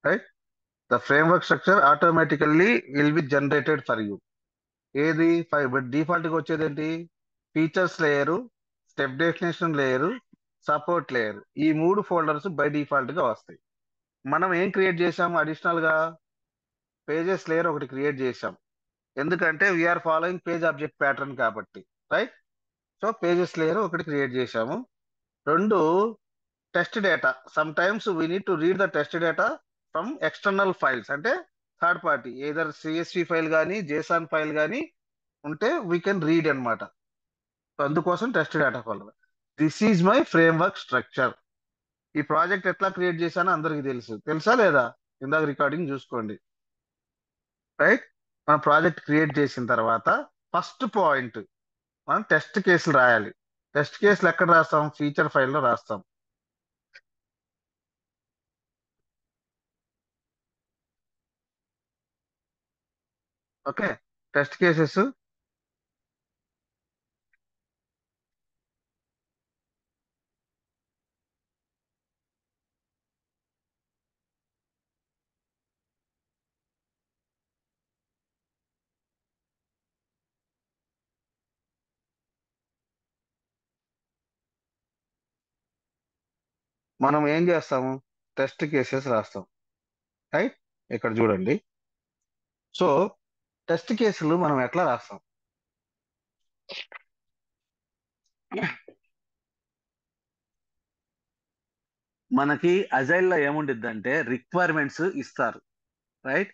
Right. The framework structure automatically will be generated for you. ఏది default గా వచ్చేది ఏంటి? Features layer, step definition layer, support layer, ఈ 3 folders by default గా వస్తాయి. మనం ఏం క్రియేట్ చేసాం అడిషనల్ గా? పేజెస్ లేయర్ ఒకటి క్రియేట్ చేసాం. ఎందుకంటే we're following page object pattern కాబట్టి. రైట్. సో పేజెస్ లేయర్ ఒకటి క్రియేట్ చేసాము. రెండు, test data. Some times we need to read the test data from external files, అంటే third party either CSV file కానీ JSON file కానీ ఉంటే we can read అనమాట. అందుకోసం test data folder. This is my framework structure. ఈ project ఎట్లా create చేశానో అందరికీ తెలుసా లేదా? ఇందాక రికార్డింగ్ చూసుకోండి. రైట్. మనం ప్రాజెక్ట్ క్రియేట్ చేసిన తర్వాత ఫస్ట్ పాయింట్, మనం టెస్ట్ కేసులు రాయాలి. టెస్ట్ కేసులు ఎక్కడ రాస్తాం? ఫీచర్ ఫైల్లో రాస్తాం. ఓకే. టెస్ట్ కేసెస్ మనం ఏం చేస్తాము? టెస్ట్ కేసెస్ రాస్తాం. రైట్. ఇక్కడ చూడండి. సో టెస్ట్ కేసులు మనం ఎట్లా రాస్తాం? మనకి అజైల్ లో ఏముండిద్దంటే రిక్వైర్మెంట్స్ ఇస్తారు. రైట్.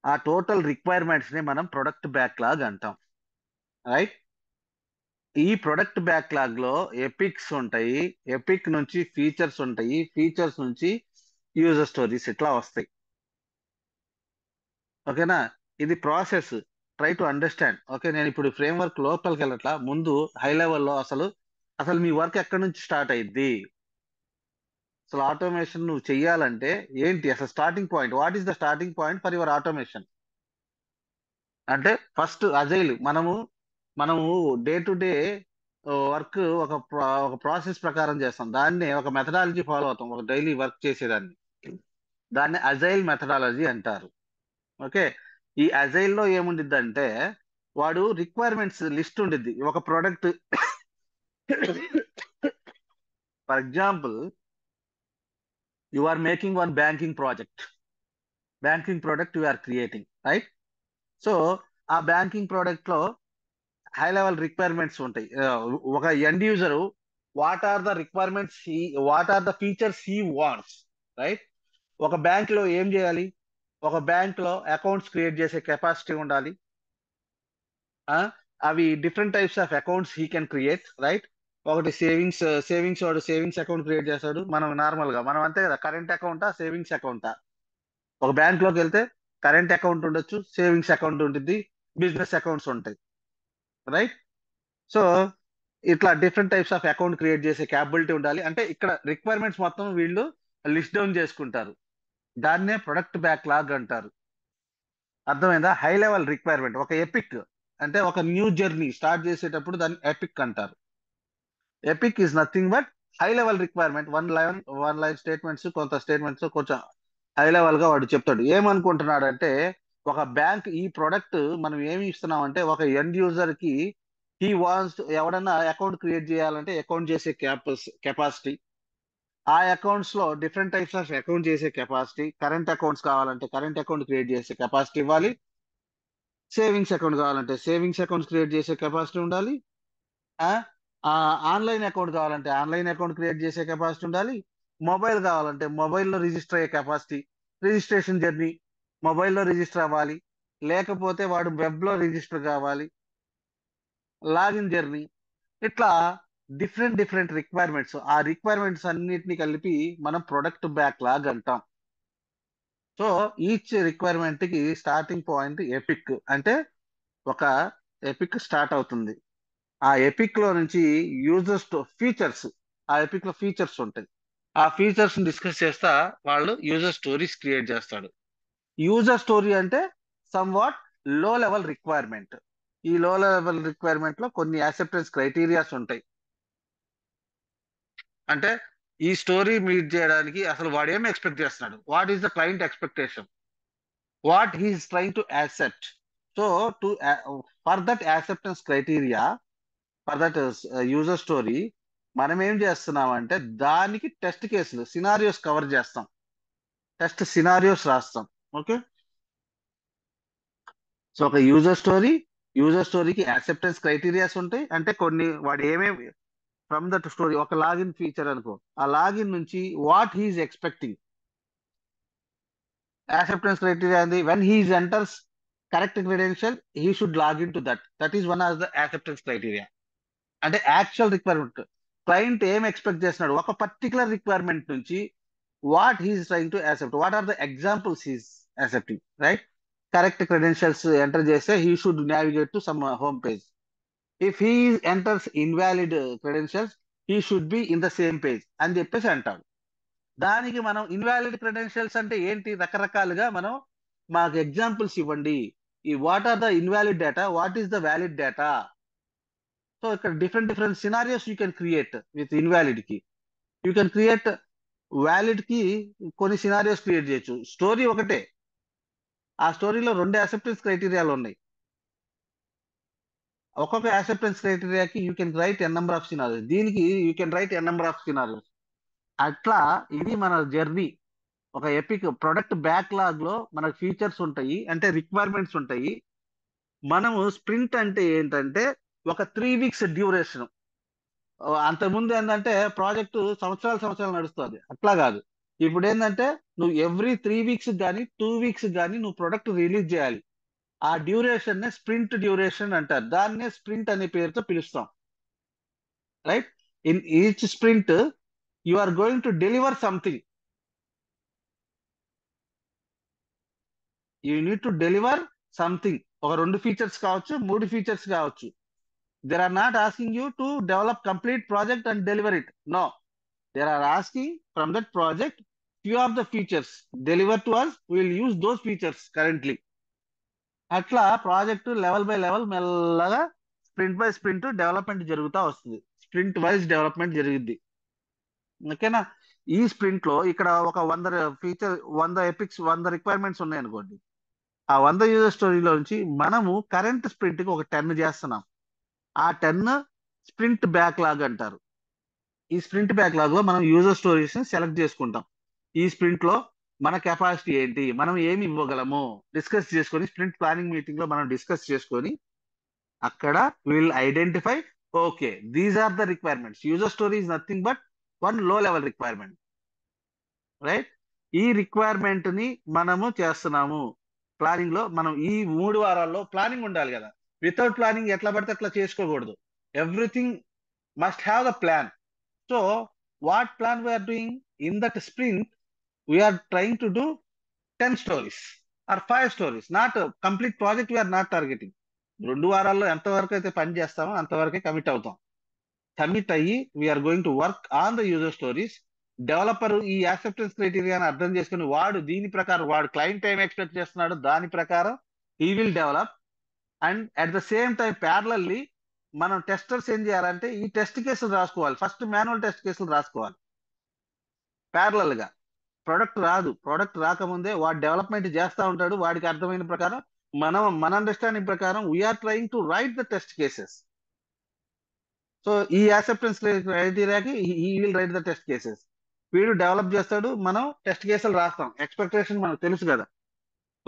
ఆ టోటల్ రిక్వైర్మెంట్స్ ని మనం ప్రొడక్ట్ బ్యాక్లాగ్ అంటాం. రైట్. ఈ ప్రొడక్ట్ బ్యాక్లాగ్ లో ఎపిక్స్ ఉంటాయి, ఎపిక్ నుంచి ఫీచర్స్ ఉంటాయి, ఫీచర్స్ నుంచి యూజర్ స్టోరీస్ ఇట్లా వస్తాయి. ఓకేనా? ఇది process. Try to understand. Okay, నేను ఇప్పుడు ఫ్రేమ్వర్క్ లోపలికి వెళ్ళట్లా, ముందు హై లెవెల్లో అసలు అసలు మీ వర్క్ ఎక్కడి నుంచి స్టార్ట్ అయ్యిద్ది? అసలు ఆటోమేషన్ నువ్వు చెయ్యాలంటే ఏంటి అసలు starting point? What is the starting point for your automation? అంటే ఫస్ట్ అజైల్ మనము డే టు డే వర్క్ ఒక ప్రాసెస్ ప్రకారం చేస్తాం. దాన్ని ఒక మెథడాలజీ ఫాలో అవుతాం, ఒక డైలీ వర్క్ చేసేదాన్ని. దాన్ని అజైల్ మెథడాలజీ అంటారు. ఓకే. ఈ అజైల్ లో ఏముండిద్ది అంటే, వాడు రిక్వైర్మెంట్స్ లిస్ట్ ఉండిద్ది. ఒక product for example, you are making one banking product you are creating. Right. So ఆ బ్యాంకింగ్ ప్రోడక్ట్ లో హై లెవెల్ రిక్వైర్మెంట్స్ ఉంటాయి. ఒక end user what are the features he wants. Right. ఒక బ్యాంక్ లో ఏం చేయాలి? ఒక బ్యాంక్ లో అకౌంట్స్ క్రియేట్ చేసే కెపాసిటీ ఉండాలి. ఆ, అవి different types of accounts he can create. Right. ఒకటి సేవింగ్స్ వాడు సేవింగ్స్ అకౌంట్ క్రియేట్ చేస్తాడు. మనం నార్మల్ గా మనం అంతే కదా, కరెంట్ అకౌంటా సేవింగ్స్ అకౌంటా? ఒక బ్యాంక్ లోకి వెళ్తే కరెంట్ అకౌంట్ ఉండొచ్చు, సేవింగ్స్ అకౌంట్ ఉంటుంది, బిజినెస్ అకౌంట్స్ ఉంటాయి. రైట్. సో ఇట్లా different types of account create చేసే క్యాపబిలిటీ ఉండాలి. అంటే ఇక్కడ రిక్వైర్మెంట్స్ మొత్తం వీళ్ళు లిస్ట్ డౌన్ చేసుకుంటారు. దాన్నే ప్రొడక్ట్ బ్యాక్లాగ్ అంటారు. అర్థమైందా? High level requirement. ఒక ఎపిక్ అంటే ఒక న్యూ జర్నీ స్టార్ట్ చేసేటప్పుడు దాన్ని ఎపిక్ అంటారు. Epic is nothing but high level requirement. One line statements, కొంత స్టేట్మెంట్స్ కొంచెం హై లెవెల్ గా వాడు చెప్తాడు. ఏమనుకుంటున్నాడంటే, ఒక బ్యాంక్ ఈ ప్రొడక్ట్ మనం ఏమి ఇస్తున్నాం అంటే, ఒక ఎండ్ యూజర్ కి హీ వాన్స్ ఎవడన్నా అకౌంట్ క్రియేట్ చేయాలంటే అకౌంట్ చేసే కెపాసిటీ, ఆ అకౌంట్స్ లో డిఫరెంట్ టైప్స్ ఆఫ్ అకౌంట్ చేసే కెపాసిటీ, కరెంట్ అకౌంట్స్ కావాలంటే కరెంట్ అకౌంట్ క్రియేట్ చేసే కెపాసిటీ ఇవ్వాలి, సేవింగ్స్ అకౌంట్ కావాలంటే సేవింగ్స్ అకౌంట్ క్రియేట్ చేసే కెపాసిటీ ఉండాలి, ఆ ఆన్లైన్ అకౌంట్ కావాలంటే ఆన్లైన్ అకౌంట్ క్రియేట్ చేసే కెపాసిటీ ఉండాలి, మొబైల్ కావాలంటే మొబైల్లో రిజిస్టర్ అయ్యే కెపాసిటీ, రిజిస్ట్రేషన్ జర్నీ మొబైల్లో రిజిస్టర్ అవ్వాలి, లేకపోతే వాడు వెబ్ లో రిజిస్టర్ కావాలి, లాగిన్ జర్నీ, ఇట్లా డిఫరెంట్ డిఫరెంట్ రిక్వైర్మెంట్స్. ఆ రిక్వైర్మెంట్స్ అన్నిటిని కలిపి మనం ప్రొడక్ట్ బ్యాక్లాగ్ అంటాం. సో ఈచ్ రిక్వైర్మెంట్ కి స్టార్టింగ్ పాయింట్ ఎపిక్. అంటే ఒక ఎపిక్ స్టార్ట్ అవుతుంది. ఆ ఎపిక్ లో నుంచి యూజర్స్ ఫీచర్స్, ఆ ఎపిక్ లో ఫీచర్స్ ఉంటాయి. ఆ ఫీచర్స్ డిస్కస్ చేస్తా వాళ్ళు యూజర్ స్టోరీస్ క్రియేట్ చేస్తాడు. యూజర్ స్టోరీ అంటే సమ్ వాట్ లో లెవెల్ రిక్వైర్మెంట్. ఈ లో లెవెల్ రిక్వైర్మెంట్ లో కొన్ని యాక్సెప్టెన్స్ క్రైటీరియాస్ ఉంటాయి. అంటే ఈ స్టోరీ మీట్ చేయడానికి అసలు వాడు ఏం ఎక్స్పెక్ట్ చేస్తున్నాడు, what is the client expectation, what he's trying to accept. So to for that acceptance criteria, for that user story, మనం ఏం చేస్తున్నాం అంటే దానికి టెస్ట్ కేసులు సినారియోస్ కవర్ చేస్తాం, టెస్ట్ సినారియోస్ రాస్తాం. ఓకే. సో ఒక యూజర్ స్టోరీకి యాక్సెప్టెన్స్ క్రైటీరియాస్ ఉంటాయి. అంటే కొన్ని వాడు ఏమేమి ఫ్రమ్ దట్ స్టోరీ, ఒక లాగిన్ ఫీచర్ అనుకో, ఆ లాగిన్ నుంచి what he's expecting. Acceptance criteria అంది when he enters correct credential he should login to that, that is one of the acceptance criteria. అంటే యాక్చువల్ రిక్వైర్మెంట్, క్లయింట్ ఏం expect చేస్తున్నాడు ఒక particular requirement నుంచి, what he's trying to accept, what are the examples he's accepting, right. Correct credentials enter చేస్తే he should navigate to some home page. If he enters invalid credentials he should be in the same page అని చెప్పేసి అంటాడు. దానికి మనం invalid credentials అంటే ఏంటి, రకరకాలుగా మనం మాకు ఎగ్జాంపుల్స్ ఇవ్వండి, ఈ what are the invalid data, what is the valid data. So ఇక్కడ different different scenarios you can create with invalid కి. యూ కెన్ క్రియేట్ వ్యాలిడ్ కి కొన్ని సినారియోస్ క్రియేట్ చేయొచ్చు. స్టోరీ ఒకటే, ఆ స్టోరీలో రెండు యాక్సెప్టెన్స్ క్రైటీరియాలు ఉన్నాయి. ఒక్కొక్క యాక్సెప్టెన్స్ క్రైటీరియాకి you can write N number of scenarios, దీనికి you can write N number of scenarios. అట్లా ఇది మన జర్నీ. ఒక ఎపిక్ ప్రొడక్ట్ బ్యాక్లాగ్ లో మనకు ఫీచర్స్ ఉంటాయి, అంటే రిక్వైర్మెంట్స్ ఉంటాయి. మనము స్ప్రింట్ అంటే ఏంటంటే ఒక 3 వీక్స్ డ్యూరేషన్. అంతకుముందు ఏంటంటే ప్రాజెక్టు సంవత్సరాలు నడుస్తుంది, అట్లా కాదు. ఇప్పుడు ఏంటంటే నువ్వు ఎవ్రీ 3 వీక్స్ కానీ 2 వీక్స్ కానీ నువ్వు ప్రొడక్ట్ రిలీజ్ చేయాలి. ఆ డ్యూరేషన్ నే స్ప్రింట్ డ్యూరేషన్ అంటారు, దాన్నే స్ప్రింట్ అనే పేరుతో పిలుస్తాం, right. In each sprint you are going to deliver something, you need to deliver something. ఒక 2 ఫీచర్స్ కావచ్చు, 3 ఫీచర్స్ కావచ్చు. They are not asking you to develop complete project and deliver it, no. They are asking from that project few of the features deliver to us, will use those features currently. అట్లా project level by level మెల్లగా sprint by sprint development జరుగుతూ వస్తుంది, sprint wise development జరిగింది. ఓకేనా. ఈ sprint లో ఇక్కడ ఒక 100 ఫీచర్, 100 ఎపిక్స్, 100 రిక్వైర్మెంట్స్ ఉన్నాయి అనుకోండి. ఆ 100 యూజర్ స్టోరీలో నుంచి మనము కరెంట్ స్ప్రింట్ కి ఒక 10 చేస్తున్నాం. ఆ 10 స్ప్రింట్ బ్యాక్లాగ్ అంటారు. ఈ స్ప్రింట్ బ్యాక్లాగ్ లో మనం యూజర్ స్టోరీస్ ని సెలెక్ట్ చేసుకుంటాం. ఈ స్ప్రింట్ లో మన కెపాసిటీ ఏంటి, మనం ఏమి ఇవ్వగలము డిస్కస్ చేసుకొని, స్ప్రింట్ ప్లానింగ్ మీటింగ్ లో మనం డిస్కస్ చేసుకొని అక్కడ will identify, okay these are the requirements. User story is nothing but one low level requirement, right. ఈ రిక్వైర్మెంట్ ని మనము చేస్తున్నాము. ప్లానింగ్ లో మనం ఈ 3 వారాల్లో ప్లానింగ్ ఉండాలి కదా. వితౌట్ ప్లానింగ్ ఎట్లా పడితే అట్లా చేసుకోకూడదు. Everything must have the plan. So what plan we're doing in that sprint, we're trying to do 10 stories or 5 stories, not complete project we're not targeting. 2 వారాల్లో ఎంతవరకు అయితే పని చేస్తామో అంతవరకే కమిట్ అవుతాం. కమిట్ అయ్యి we're going to work on the user stories. Developer ఈ acceptance క్రైటీరియాని అర్థం చేసుకుని వాడు దీని ప్రకారం, వాడు క్లయింట్ ఏం ఎక్స్పెక్ట్ చేస్తున్నాడు దాని ప్రకారం he will develop. And at the same time parallelly మనం టెస్టర్స్ ఏం చేయాలంటే ఈ టెస్ట్ కేసులు రాసుకోవాలి, ఫస్ట్ మాన్యువల్ టెస్ట్ కేసులు రాసుకోవాలి ప్యారలల్ గా. ప్రోడక్ట్ రాకముందే వాడు డెవలప్మెంట్ చేస్తూ ఉంటాడు, వాడికి అర్థమైన ప్రకారం మన అండర్స్టాండింగ్ ప్రకారం we're trying to write the test cases. So ఈ యాక్సెప్టెన్స్ క్రైటీరియాకి ఈ will write the test cases. వీడు డెవలప్ చేస్తాడు, మనం టెస్ట్ కేసులు రాస్తాం. ఎక్స్పెక్టేషన్ మనకు తెలుసు కదా,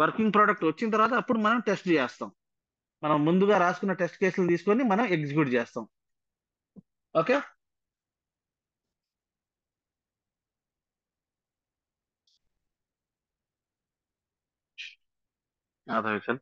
వర్కింగ్ ప్రోడక్ట్ వచ్చిన తర్వాత అప్పుడు మనం టెస్ట్ చేస్తాం. మనం ముందుగా రాసుకున్న టెస్ట్ కేసులు తీసుకొని మనం ఎగ్జిక్యూట్ చేస్తాం. ఓకే. అర్థం.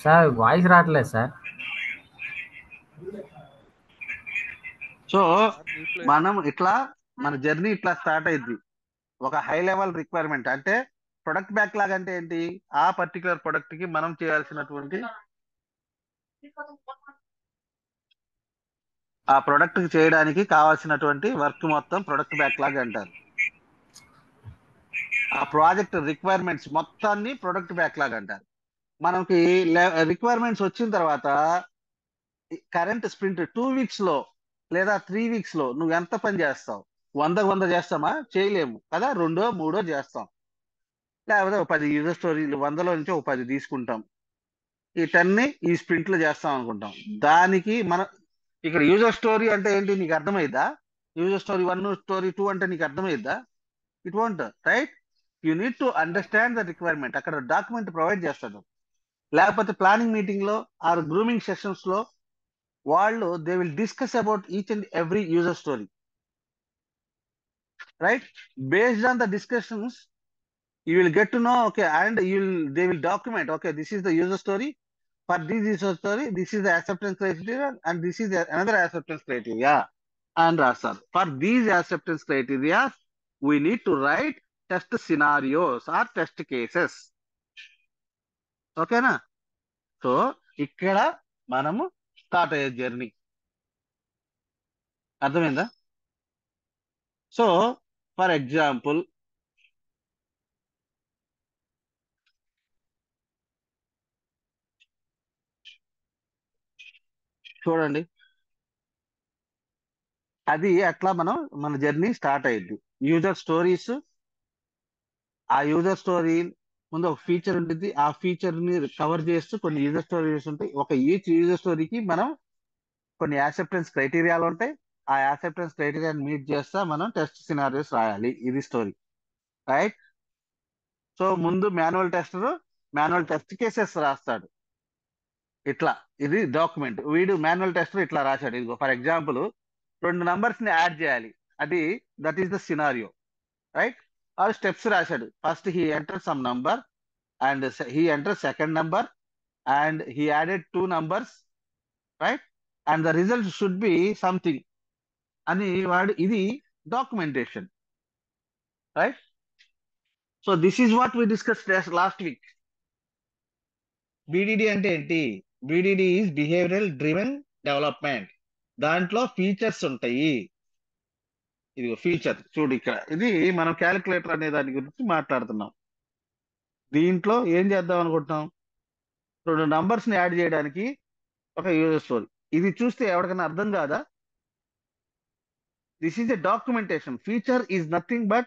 సార్ వాయిస్ రావట్లేదు సార్. సో రీప్లే మనం ఇట్లా మన జర్నీ ఇట్లా స్టార్ట్ అయింది. ఒక హై లెవెల్ రిక్వైర్మెంట్ అంటే ప్రొడక్ట్ బ్యాక్లాగ్ అంటే ఏంటి? ఆ పర్టికులర్ ప్రొడక్ట్ కి మనం చేయాల్సినటువంటి ఆ ప్రొడక్ట్ కి చేయడానికి కావాల్సినటువంటి వర్క్ మొత్తం ప్రొడక్ట్ బ్యాక్లాగ్ అంటారు. ఆ ప్రాజెక్ట్ రిక్వైర్మెంట్స్ మొత్తాన్ని ప్రొడక్ట్ బ్యాక్లాగ్ అంటారు. మనకి రిక్వైర్మెంట్స్ వచ్చిన తర్వాత కరెంట్ స్ప్రింట్ 2 వీక్స్ లో లేదా 3 వీక్స్ లో నువ్వు ఎంత పని చేస్తావు? 100 చేస్తామా? చేయలేము కదా, 2 3 చేస్తాం. లేకపోతే ఒక 10 యూజర్ స్టోరీలు 100లో నుంచి ఒక 10 తీసుకుంటాం. ఈ 10 ని ఈ స్ప్రింట్ లో చేస్తాం అనుకుంటాం. దానికి మన ఇక్కడ యూజర్ స్టోరీ అంటే ఏంటి నీకు అర్థమైద్దా? యూజర్ స్టోరీ 1 స్టోరీ 2 అంటే నీకు అర్థమైద్దా? It won't, right? You need to understand the requirement. అక్కడ డాక్యుమెంట్ ప్రొవైడ్ చేస్తాడు. లేకపోతే ప్లానింగ్ మీటింగ్ లో ఆర్ గ్రూమింగ్ సెషన్స్ లో వాళ్ళు they will discuss about each and every user story, right? Based on the discussions you will get to know, okay, and they will document, okay, this is the user story. For this user story, this is the acceptance criteria, and this is another acceptance criteria. And sir, for these acceptance criteria, we need to write test scenarios or test cases. ఓకేనా? So ఇక్కడ మనము start అయ్యే journey అర్థమైందా? So for example చూడండి, అది అట్లా మన journey start అయ్యింది. యూజర్ స్టోరీస్, ఆ యూజర్ స్టోరీ ముందు ఒక ఫీచర్ ఉంటుంది. ఆ ఫీచర్ ని కవర్ చేస్తూ కొన్ని యూజర్ స్టోరీస్ ఉంటాయి. ఒక ఈచ్ యూజర్ స్టోరీకి మనం కొన్ని యాక్సెప్టెన్స్ క్రైటీరియాలు ఉంటాయి. ఆ యాక్సెప్టెన్స్ క్రైటీరియాని మీట్ చేస్తా మనం టెస్ట్ సినారియోస్ రాయాలి. ఇది స్టోరీ, రైట్? సో ముందు మాన్యువల్ టెస్ట్ కేసెస్ రాస్తాడు. ఇట్లా ఇది డాక్యుమెంట్. వీడు మాన్యువల్ టెస్టర్ ఇట్లా రాశాడు. ఇదిగో ఫర్ ఎగ్జాంపుల్ 2 నంబర్స్ ని యాడ్ చేయాలి. అది that is the scenario, right? ఆ స్టెప్స్ రాశాడు. First he enter some number and he entered second number and he added 2 numbers, right? And the result should be something అని వాడు, ఇది documentation, right? So this is what we discuss last week. BDD అంటే ఏంటి? BDD is behavioral driven development. దాంట్లో features ఉంటాయి. ఇది feature చూడు ఇక్కడ, ఇది మనం క్యాలిక్యులేటర్ అనే దాని గురించి మాట్లాడుతున్నాం. దీంట్లో ఏం చేద్దాం అనుకుంటున్నాం? 2 నంబర్స్ ని యాడ్ చేయడానికి ఒక యూజర్ స్టోరీ. ఇది చూస్తే ఎవరికైనా అర్థం కాదా? This is a documentation. Feature is nothing but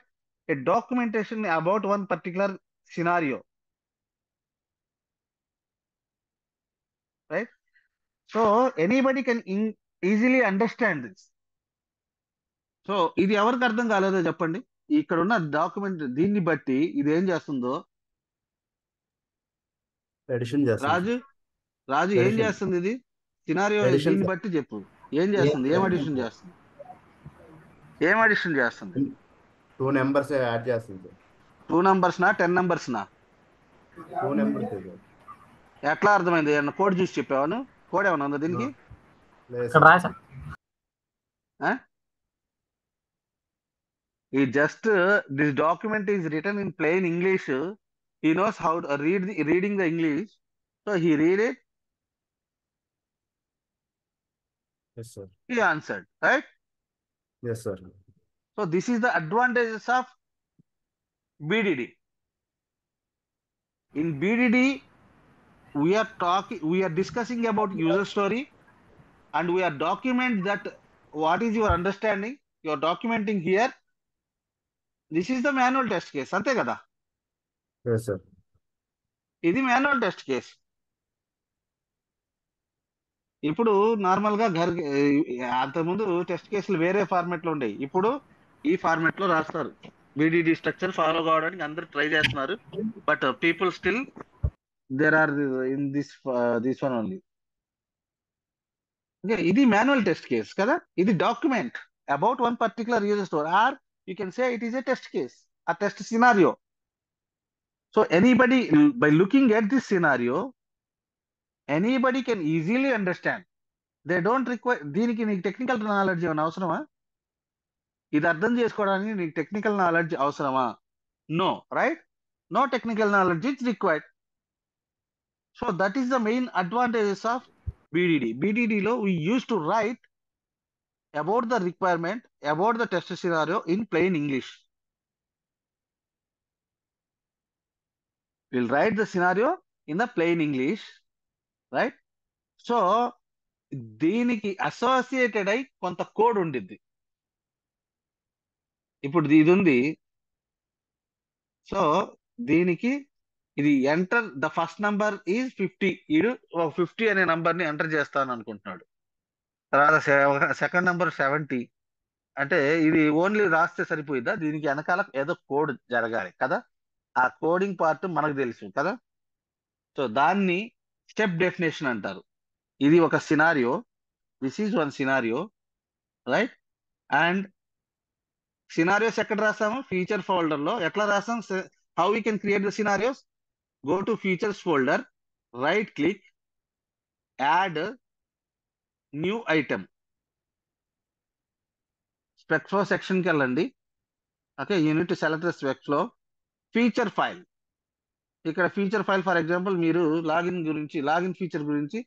a documentation about one particular scenario, right? So anybody can easily understand this. So ఇది ఎవరికి అర్థం కాలేదో చెప్పండి. ఇక్కడ ఉన్న డాక్యుమెంట్ దీన్ని బట్టి ఇది ఏం చేస్తుందో. ఎడిషన్ చేస్తుంది రాజు రాజు ఏం ఎడిషన్ చేస్తుంది? ఇది సినారియో ఎడిషన్ దీన్ని బట్టి చెప్పు. ఏం చేస్తుంది? ఏం అడిషన్ చేస్తుంది? ఏం అడిషన్ చేస్తుంది? 2 నెంబర్స్ యాడ్ చేస్తుంది 2 నంబర్స్ నా 10 నంబర్స్ నా? 2 నెంబర్స్ ఎట్లా అర్థమైంది? ఏమన్నా కోడ్ చూసి చెప్పావా? కోడ్ ఏమన్నా ఉందా దీనికి? This document is written in plain English. He knows how to reading the English, so he read it. Yes sir. He answered, right? Yes sir. So this is the advantages of BDD. In BDD, we are discussing about user story, and we are document that what is your understanding. You are documenting here. This is the manual test case. Ante kada? Yes sir. ఇది manual test case. ఇప్పుడు normal గా అంతకుముందు test కేసులు వేరే format లో ఉండేవి. ఇప్పుడు ఈ ఫార్మెట్ లో రాస్తారు. బీడీడీ స్ట్రక్చర్ ఫాలో కావడానికి అందరు ట్రై చేస్తున్నారు. But people still there are in this one only. ఇది మాన్యువల్ టెస్ట్ కేస్ కదా. ఇది document about one particular user story, or you can say it is a test case, a test scenario. So anybody, by looking at this scenario, anybody can easily understand they don't require. దీనికి నీకు technical knowledge ఏమైనా అవసరమా? ఇది అర్థం చేసుకోవడానికి నీకు technical knowledge అవసరమా? No, right? No technical knowledge is required. So that is the main advantages of BDD. BDD లో we used to write about the requirement, about the test scenario in plain English. We'll write the scenario in the plain English, right? So దీనికి associated అయి కొంత code ఉండిద్ది. ఇప్పుడు ఇది ఉంది. So దీనికి ఇది enter the first number is 50. ఈడు 50 అనే నంబర్ ని ఎంటర్ చేస్తాను అనుకుంటున్నాడు. తర్వాత సెకండ్ నంబర్ 70. అంటే ఇది ఓన్లీ రాస్తే సరిపోయిద్దా? దీనికి వెనకాల ఏదో కోడ్ జరగాలి కదా. ఆ కోడింగ్ పార్ట్ మనకు తెలుసు కదా. సో దాన్ని స్టెప్ డెఫినేషన్ అంటారు. ఇది ఒక scenario. This is one scenario, right? And scenarios ఎక్కడ రాసాము? ఫీచర్ ఫోల్డర్ లో. ఎట్లా రాసాం? How we can create the scenarios? Go to features folder, right click, add new item, SpecFlow section కి వెళ్ళండి. Okay, you need to select the SpecFlow feature file. ఇక్కడ feature file, for example మీరు login feature గురించి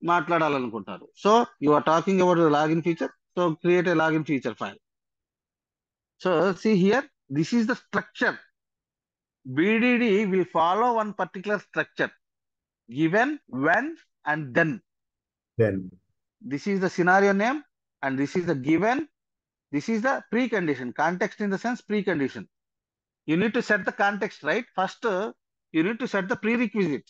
మాట్లాడాలనుకుంటారు. So you are talking about the login feature. So create a login feature file. So see here, this is the structure. BDD will follow one particular structure: given, when, and then. Then. This is the scenario name, and this is the given. This is the precondition. Context in the sense precondition. You need to set the context, right? First, you need to set the prerequisite.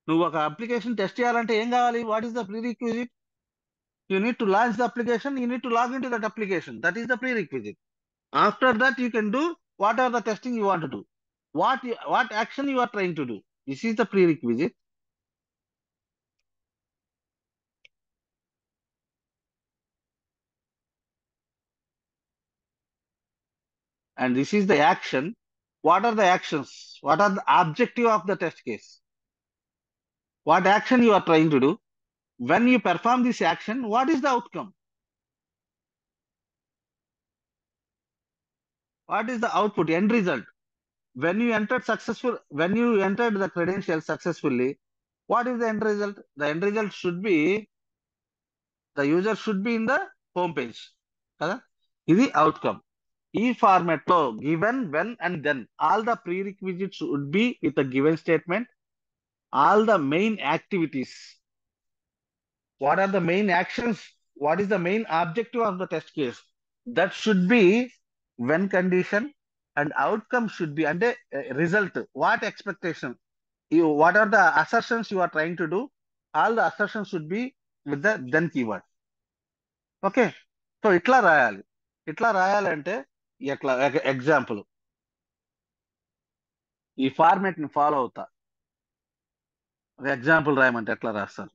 నువ్వు ఒక application test చేయాలంటే ఏం కావాలి? What is the prerequisite? You need to launch the application. You need to log into that application. That is the prerequisite. After that, you can do whatever the testing you want to do. What action you are trying to do. This is the prerequisite. And this is the action. What are the actions? What are the objective of the test case? What action you are trying to do? When you perform this action, what is the outcome? What is the output, end result? When you entered the credentials successfully, what is the end result? The end result should be, the user should be in the home page కదా. ఇది outcome. ఈ format లో given, when and then, all the prerequisites would be with the given statement. All the main activities, what are the main actions, what is the main objective of the test case, that should be when condition. And outcome should be అంటే result, what expectation, what are the assertions you are trying to do. All the assertions should be with the then keyword. Okay, so ఇట్లా రాయాలి. ఇట్లా రాయాలంటే ఎట్లా? Example, ఈ format ని follow అవుతా. ఒక ఎగ్జాంపుల్ రాయమంటే ఎట్లా రాస్తారు?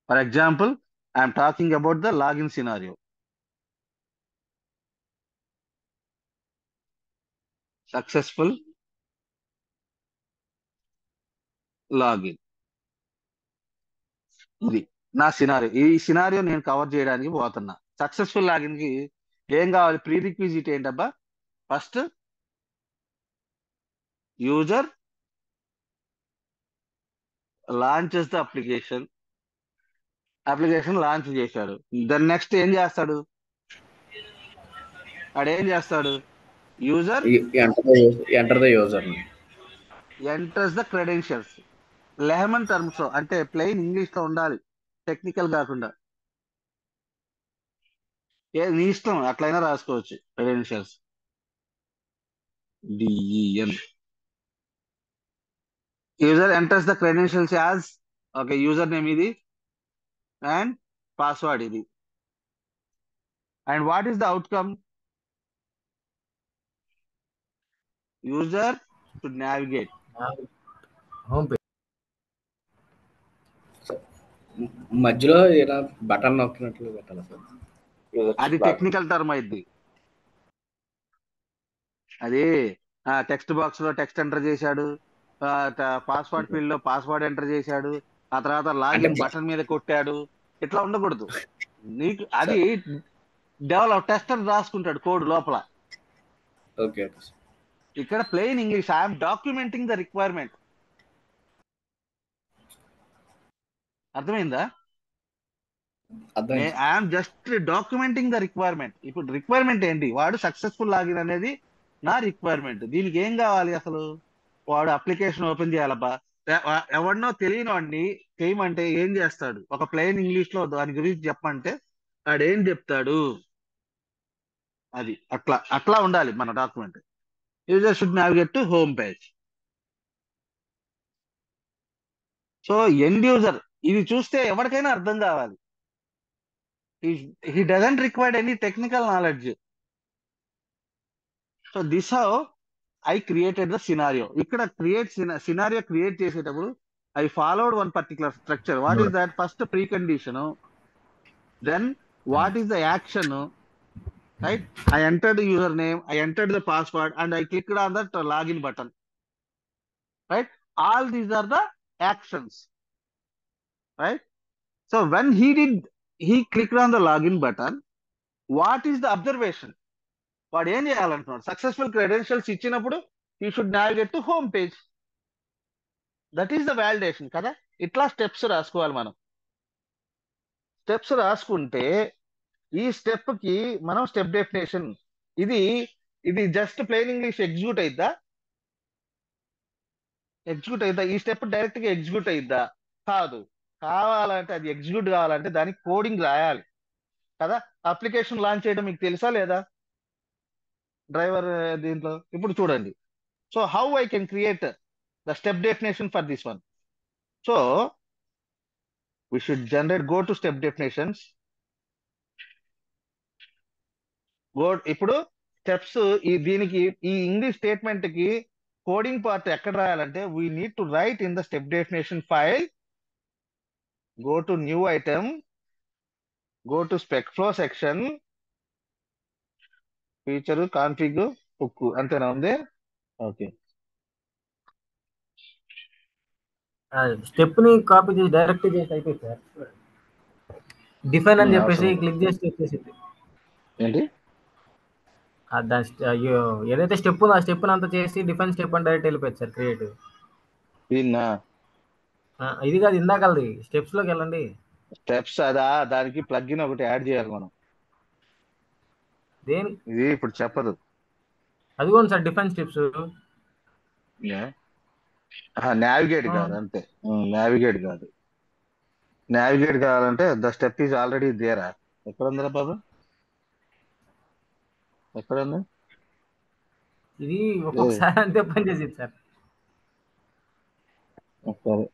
For example, I'm talking about the login scenario. Successful login. ఇది నా సినారియో. ఈ సినారియో నేను కవర్ చేయడానికి పోతున్నా. సక్సెస్ఫుల్ లాగిన్ కి ఏం కావాలి? ప్రీరిక్విజిట్ ఏంటబ్బా? First user launches the application launch చేశాడు. దెన్ నెక్స్ట్ ఏం చేస్తాడు? ఆడేం చేస్తాడు? User enter the user enters the credentials. Layman terms లో, అంటే ప్లెయిన్ ఇంగ్లీష్ లో ఉండాలి, టెక్నికల్ కాకుండా. నీ ఇష్టం, అట్లయినా రాసుకోవచ్చు. Credentials, DEN. User enters the credentials as, okay, user name ఇది అండ్ పాస్వర్డ్ ఇది. And what is the outcome? User should navigate. Home page. మధ్యలో ఇలా బటన్ నొక్కినట్లు పెట్టాలి సార్. అది టెక్నికల్ టర్మ్ అయింది. అది టెక్స్ట్ బాక్స్ లో టెక్స్ట్ ఎంటర్ చేశాడు, పాస్వర్డ్ ఫీల్డ్ లో పాస్వర్డ్ ఎంటర్ చేశాడు, ఆ తర్వాత అంటే లాగిన్ బటన్ మీద కొట్టాడు, ఇట్లా ఉండకూడదు. నీకు అది డెవలప్ టెస్టర్ రాసుకుంటాడు కోడ్ లోపల. Okay okay sir. ఇక్కడ plain English, I'm documenting the requirement. అర్థమైందా? అర్థమైంది sir. I'm just documenting the requirement. ఇప్పుడు రిక్వైర్మెంట్ ఏంటి? వాడు సక్సెస్ఫుల్ లాగిన్ అనేది నా రిక్వైర్మెంట్. దీనికి ఏం కావాలి అసలు? వాడు అప్లికేషన్ ఓపెన్ చేయాలబ్బా. ఎవరినో తెలియని వాడిని చేయమంటే ఏం చేస్తాడు? ఒక ప్లెయిన్ ఇంగ్లీష్ లో దాని గురించి చెప్పమంటే వాడు ఏం చెప్తాడు? అది అట్లా అట్లా ఉండాలి మన document. User should navigate to home page. So end user ఇది చూస్తే ఎవరికైనా అర్థం కావాలి. He doesn't required any technical knowledge. So this how I created the scenario. ఇక్కడ సినారియో క్రియేట్ చేసేటప్పుడు I followed one particular structure. What is that? First pre condition, then what is the action, right? I entered the username, I entered the password, and I clicked on that login button, right? All these are the actions, right? So when he clicked on the login button, what is the observation? వాడు ఏం చేయాలంటున్నాడు? Successful credentials ఇచ్చినప్పుడు he should navigate to home page. That is the validation కదా. ఇట్లా steps రాసుకోవాలి మనం. Steps రాసుకుంటే ఈ step కి మనం స్టెప్ డెఫినేషన్, ఇది జస్ట్ ప్లెయిన్ ఇంగ్లీష్ ఎగ్జిక్యూట్ అయిద్దా? ఈ స్టెప్ డైరెక్ట్ గా ఎగ్జిక్యూట్ అయిద్దా? కాదు. కావాలంటే అది ఎగ్జిక్యూట్ కావాలంటే దానికి కోడింగ్ రాయాలి కదా. అప్లికేషన్ లాంచ్ చేయడం మీకు తెలుసా లేదా? డ్రైవర్ దీంట్లో ఇప్పుడు చూడండి. So how I can create the step definition for this one. So we should go to step definitions. ఇప్పుడు స్టెప్స్ దీనికి ఈ ఇంగ్లీష్ స్టేట్మెంట్ కి కోడింగ్ పార్ట్ ఎక్కడ రాయాలంటే we need to write in the step definition file. Go to new item, go to spec flow section, feature config hook, అంతేనా ఉంది? Okay. Step ని copy చేసి డైరెక్ట్ చేసి అయిపోయింది సార్. డిఫైన్ అని చెప్పేసి క్లిక్ చేసి వచ్చేసింది. ఏంటి ఏదైతే స్టెప్ ఉందో ఆ స్టెప్ అంతా చేసి డిఫైన్ స్టెప్ అని డైరెక్ట్ వెళ్ళిపోయింది సార్ క్రియేట్. దీన్నా ఇది కాదు, ఇందాకది స్టెప్స్ లోకి వెళ్ళండి. స్టెప్స్ అదా? దానికి ప్లగ్ఇన్ ఒకటి యాడ్ చేయాలి మనం. దేని ఇది ఇప్పుడు చెప్పదు. అదిగోండి సార్ డిఫైన్ స్టెప్స్. నావిగేట్ కాదు, అంతే. నావిగేట్ కాదు. నావిగేట్ కావాలంటే ద స్టెప్ ఈజ్ ఆల్రెడీ దేరా. ఎక్కడ ఉందిరా బాబు? ఎక్కడ ఉంది? ఇది ఒక్కొక్కసారి అంతే పని చేసింది సార్. సరే.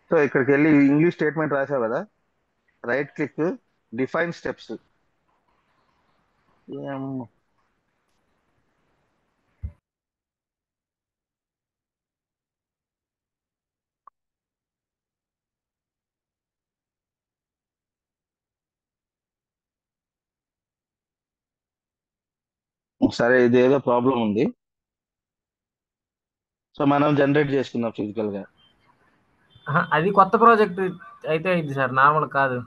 సో ఇక్కడికి వెళ్ళి ఇంగ్లీష్ స్టేట్మెంట్ రాసావు కదా, రైట్ క్లిక్, డిఫైన్ స్టెప్స్. సరే, ఇది ఏదో ప్రాబ్లం ఉంది. సో మనం జనరేట్ చేసుకుందాం ఫిజికల్ గా. అది కొత్త ప్రాజెక్ట్ అయితే ఇది సార్, నార్మల్ కాదు.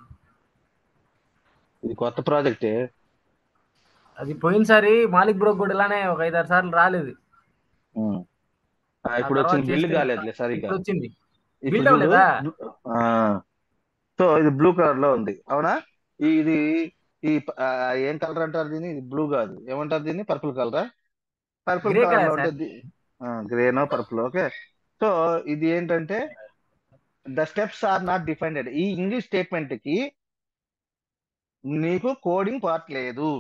ఇది కొత్త ప్రాజెక్టే. అది పోయినసారి మాలిక్ బ్రో కూడా ఇలానే ఒక 5-6 సార్లు రాలేదు. ఇప్పుడు వచ్చింది బిల్డ్ కాలేదులే సరిగ్గా. వచ్చింది ఇప్పుడు సో ఇది బ్లూ కలర్ లో ఉంది, అవునా? ఇది ఏం కలర్ అంటారు దీన్ని? ఇది బ్లూ కాదు, ఏమంటారు దీన్ని? పర్పుల్ కలరా? పర్పుల్ కలర్ లో ఉంటుంది. గ్రేనో పర్పుల్. ఓకే. సో ఇది ఏంటంటే the steps are not defined. ఈ ఇంగ్లీష్ స్టేట్మెంట్ కి నీకు కోడింగ్ పార్ట్ లేదు.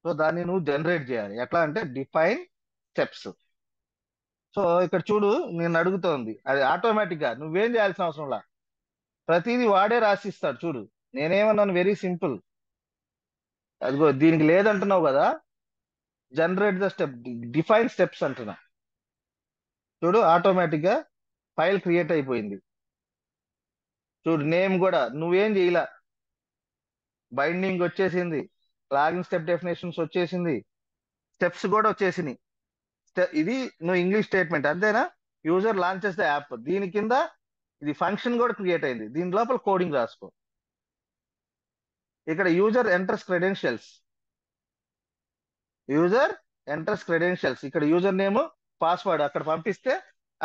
సో దాన్ని నువ్వు జనరేట్ చేయాలి. ఎట్లా అంటే డిఫైన్ స్టెప్స్. సో ఇక్కడ చూడు, నేను అడుగుతోంది అది ఆటోమేటిక్ గా, నువ్వేం చేయాల్సిన అవసరం లా, ప్రతిదీ వాడే రాసిస్తాడు. చూడు నేనేమన్నాను, వెరీ సింపుల్. అదిగో దీనికి లేదంటున్నావు కదా, generate the step, define steps అంటున్నా. చూడు ఆటోమేటిక్ గా ఫైల్ క్రియేట్ అయిపోయింది. చూడు నేమ్ కూడా నువ్వేం చేయలా, బైండింగ్ వచ్చేసింది, లాగిన్ స్టెప్ డెఫినేషన్స్ వచ్చేసింది, స్టెప్స్ కూడా వచ్చేసినాయి. ఇది నువ్వు ఇంగ్లీష్ స్టేట్మెంట్ అంతేనా? యూజర్ లాంచెస్ ద యాప్, దీని కింద ఇది ఫంక్షన్ కూడా క్రియేట్ అయింది, దీని లోపల కోడింగ్ రాసుకో. ఇక్కడ యూజర్ ఎంటర్స్ క్రెడెన్షియల్స్, ఇక్కడ యూజర్ నేమ్ పాస్వర్డ్ అక్కడ పంపిస్తే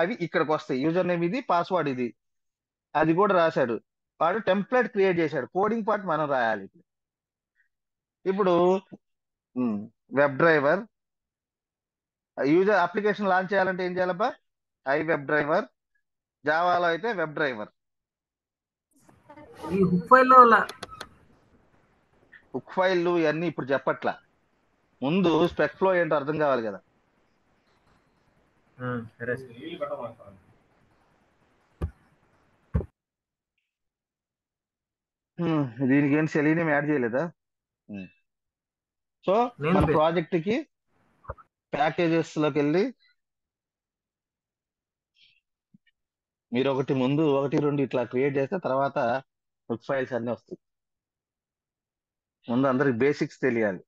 అవి ఇక్కడికి వస్తాయి. యూజర్ నేమ్ ఇది, పాస్వర్డ్ ఇది, అది కూడా రాశాడు. వాడు టెంప్లెట్ క్రియేట్ చేశాడు, కోడింగ్ పార్ట్ మనం రాయాలి. ఇప్పుడు web driver, user application launch చేయాలంటే ఏం చేయాలబ్బా? ఐ వెబ్ డ్రైవర్, జావాలో అయితే వెబ్ డ్రైవర్. ఈ హుక్ ఫైల్లో హుక్ ఫైల్ ఇవన్నీ ఇప్పుడు చెప్పట్లా, ముందు స్పెక్ ఫ్లో ఏంటో అర్థం కావాలి కదా. సరే దీనికి ఏంటి సెలీనియం యాడ్ చేయలేదా? సో మన ప్రాజెక్ట్ కి ప్యాకేజెస్ లోకి వెళ్ళి మీరు ముందు 1-2 ఇట్లా క్రియేట్ చేస్తే తర్వాత హుక్ ఫైల్స్ అన్ని వస్తాయి. ముందు అందరికి బేసిక్స్ తెలియాలి.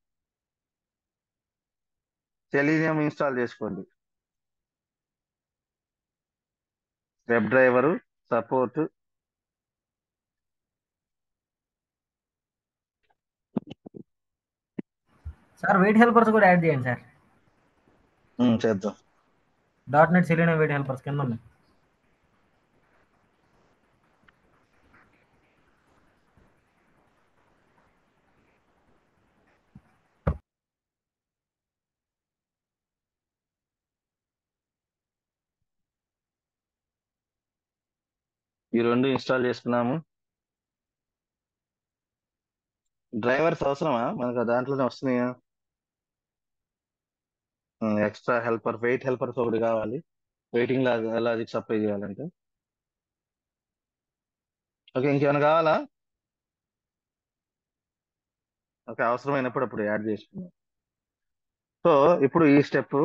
సెలీనియం ఇన్స్టాల్ చేసుకోండి, web driver, support, sir wait helpers కూడా యాడ్ చేయండి సార్. చేద్దాం. .NET సెలీనియం వెయిట్ హెల్పర్స్ కింద ఉన్నాయి. ఈ 2 ఇన్స్టాల్ చేసుకున్నాము. డ్రైవర్స్ అవసరమా మనకు? దాంట్లోనే వస్తున్నాయా? ఎక్స్ట్రా హెల్పర్, వెయిట్ హెల్పర్స్ ఒకటి కావాలి, వెయిటింగ్ లాజిక్స్ అప్లై చేయాలంటే. ఓకే, ఇంకేమైనా కావాలా? ఓకే, అవసరమైనప్పుడు అప్పుడు యాడ్ చేసుకున్నాం. సో ఇప్పుడు ఈ స్టెప్,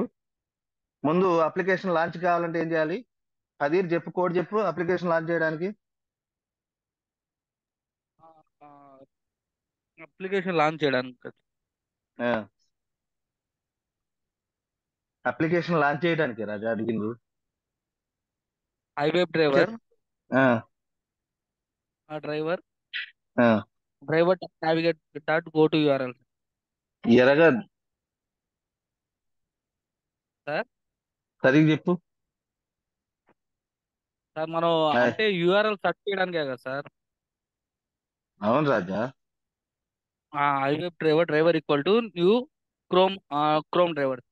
ముందు అప్లికేషన్ లాంచ్ కావాలంటే ఏం చేయాలి? అదీర్ చెప్పు, కోడ్ చెప్పు అప్లికేషన్ లాంచ్ చేయడానికి. అప్లికేషన్ లాంచ్ చేయడానికి అప్లికేషన్ లాంచ్ చేయడానికి రాజా అడిగింది. IWeb driver, driver navigate dot go to URL. ఎరగా సార్ సరిగ్గా చెప్పు సార్, మనం అంటే యూఆర్ఎల్ సెర్చ్ చేయడానికే కదా సార్. అవును Raja. IWeb driver equal to new Chrome driver.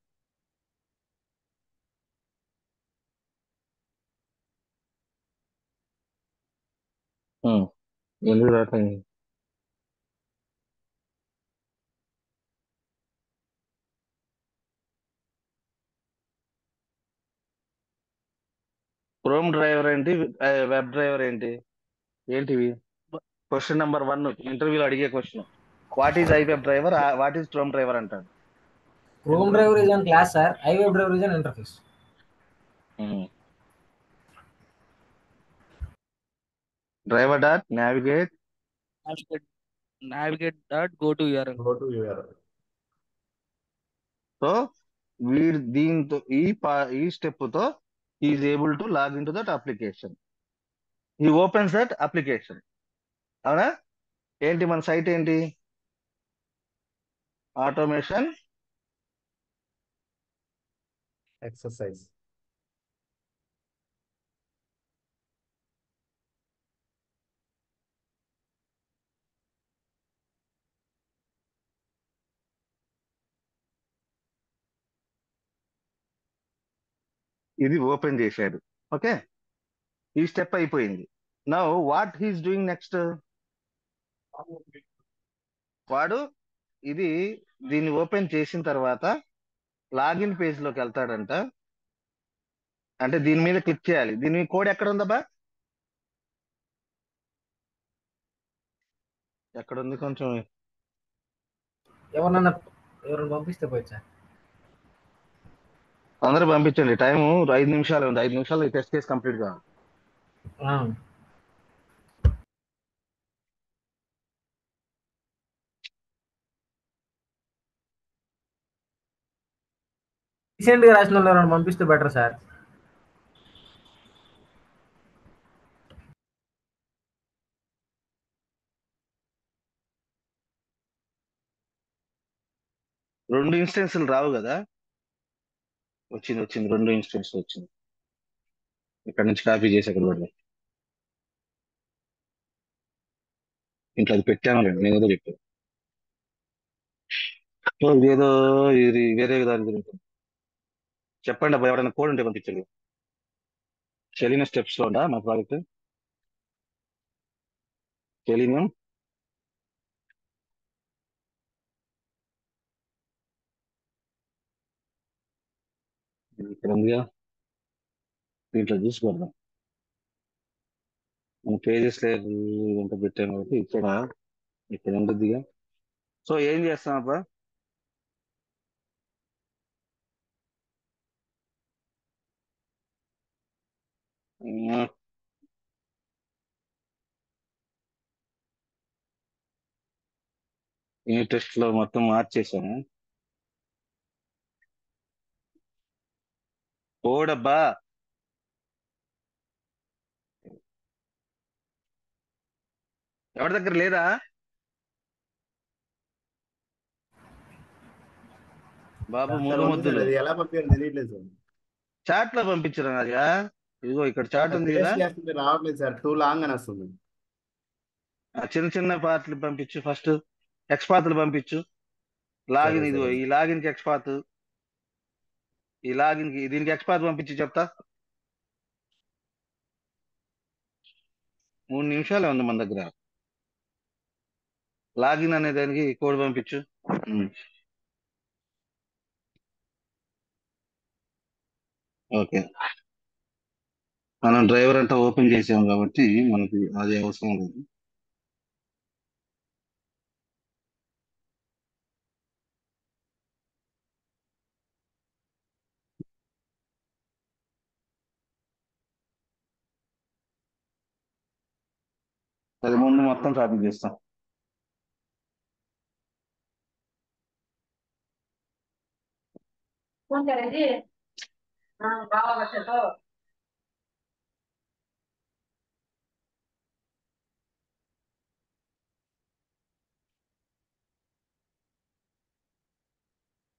ఎందుకు రావట్లేదు? క్రోమ్ డ్రైవర్ ఏంటి, వెబ్ డ్రైవర్ ఏంటి, ఏంటివి? క్వశ్చన్ నెంబర్ 1 ఇంటర్వ్యూలో అడిగే question, what is IWeb driver, what is Chrome driver అంటాడు. Chrome driver is an class sir, IWeb driver is an interface. Driver dot navigate dot go to URL. So వీడు దీంతో ఈ step తో is able to log in to that application. ఈ opens that application. అవునా? ఏంటి మన site ఏంటి? Automation exercise. ఇది ఓపెన్ చేశాడు. ఓకే, ఈ స్టెప్ అయిపోయింది. Now what he's doing next? వాడు దీన్ని ఓపెన్ చేసిన తర్వాత లాగిన్ పేజ్ లోకి వెళ్తాడంట. అంటే దీని మీద క్లిక్ చేయాలి. దీని కోడ్ ఎక్కడ ఉందబ్బా? ఎక్కడ ఉంది? కొంచెం ఎవరన్నా పంపిస్తే పోయి సార్. అందరూ పంపించండి. టైం 5 నిమిషాలు ఉంది. 5 నిమిషాలు టెస్ట్ కేసు కంప్లీట్ కావాలి. రీసెంట్ గా రాసిన వాళ్ళు ఎవరైనా పంపిస్తే బెటర్ సార్. 2 ఇన్స్టెన్సులు రావు కదా. వచ్చింది 2 ఇన్స్టెన్స్ వచ్చింది. ఇక్కడ నుంచి కాపీ చేసి అక్కడ పెడదాం. ఇంట్లో అది పెట్టాను నేను ఏదో చెప్పాను. సో ఇదేదో ఇది వేరే దాని గురించి చెప్పండి అబ్బా. ఎవరైనా కోడ్ ఉంటే పంపించండి. సెలీన స్టెప్స్ లో ఉందా మా ప్రాజెక్ట్? సెలీన ఇక్కడ ఉందిగా, దీంట్లో చూసుకోవద్దాం. మన పేజెస్ లేదు ఎంత పెట్టాను కాబట్టి ఇక్కడ ఉంటుందిగా. సో ఏం చేస్తాం అబ్బా, ఈ టెస్ట్ లో మొత్తం మార్చేసాను కోడబ్బా. ఎవరి దగ్గర లేదా? బాబు సార్ మూడు ఉంది సార్, ముద్దులు అది ఎలా పంపించాలో తెలియట్లేదు సార్. చాట్ లో పంపించరు అదిగా. ఇదిగో ఇక్కడ చాట్ ఉంది కదా, పేస్ట్ చేస్తుంటే రావట్లేదు సార్, టూ లాంగ్ అని వస్తుంది. ఆ చిన్న చిన్న పాత్రలు పంపించు. ఫస్ట్ ఎక్స్ పాత్రలు పంపించు. సరే లాగిన్ ఇదిగో సరే ఈ లాగిన్ కి ఎక్స్ పాత్, ఈ లాగిన్ కి దీనికి ఎక్స్ పాత్ పంపించి చెప్తా. 3 నిమిషాలే ఉంది మన దగ్గర. లాగిన్ అనే దానికి కోడ్ పంపించు. ఓకే, మనం డ్రైవర్ అంతా ఓపెన్ చేసాం కాబట్టి మనకి అది అవసరం లేదు. అది ముందు మొత్తం కాపీ చేస్తాం.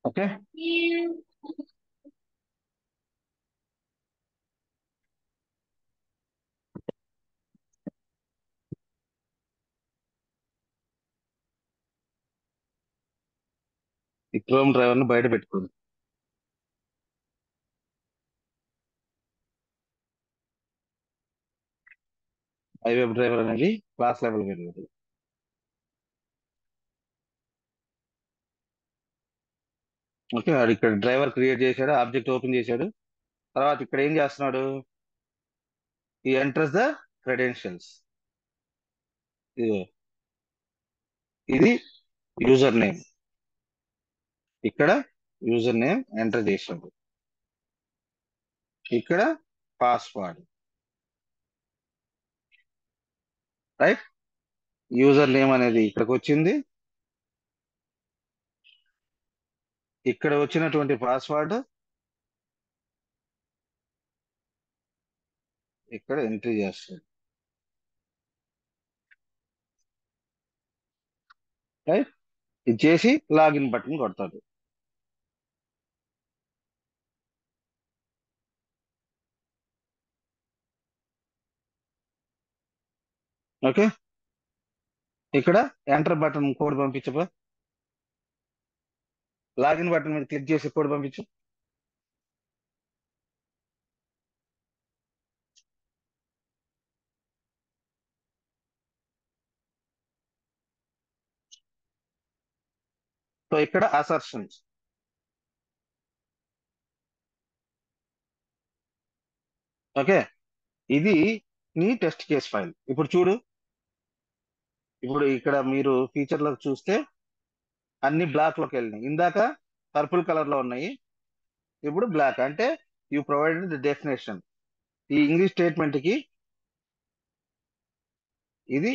ఓకే, ఈ క్రోమ్ డ్రైవర్ ని బయట పెట్టుకోండి. ఐవెబ్ డ్రైవర్ అనేది క్లాస్ లెవెల్ వేరియబుల్. ఓకే, వాడు ఇక్కడ డ్రైవర్ క్రియేట్ చేశాడు, ఆబ్జెక్ట్ ఓపెన్ చేశాడు. తర్వాత ఇక్కడ ఏం చేస్తున్నాడు, ఈ ఎంటర్స్ ద క్రెడెన్షియల్స్. ఇది యూజర్ నేమ్, ఇక్కడ యూజర్ నేమ్ ఎంటర్ చేశాడు, ఇక్కడ పాస్వర్డ్. రైట్, యూజర్ నేమ్ అనేది ఇక్కడికి వచ్చింది, ఇక్కడ వచ్చినటువంటి పాస్వర్డ్ ఇక్కడ ఎంట్రీ చేస్తాడు. రైట్, ఇది చేసి లాగిన్ బటన్ కొడతాడు. ఓకే, ఇక్కడ ఎంటర్ బటన్ కోడ్ పంపించబా. లాగిన్ బటన్ మీద క్లిక్ చేసి కోడ్ పంపించు. సో ఇక్కడ అసర్షన్స్. ఓకే, ఇది నీ టెస్ట్ కేస్ ఫైల్. ఇప్పుడు చూడు, ఇప్పుడు ఇక్కడ మీరు ఫీచర్లో చూస్తే అన్ని బ్లాక్ లోకి వెళ్ళినాయి. ఇందాక పర్పుల్ కలర్ లో ఉన్నాయి, ఇప్పుడు బ్లాక్. అంటే యూ ప్రొవైడెడ్ ది డెఫినేషన్. ఈ ఇంగ్లీష్ స్టేట్మెంట్ కి ఇది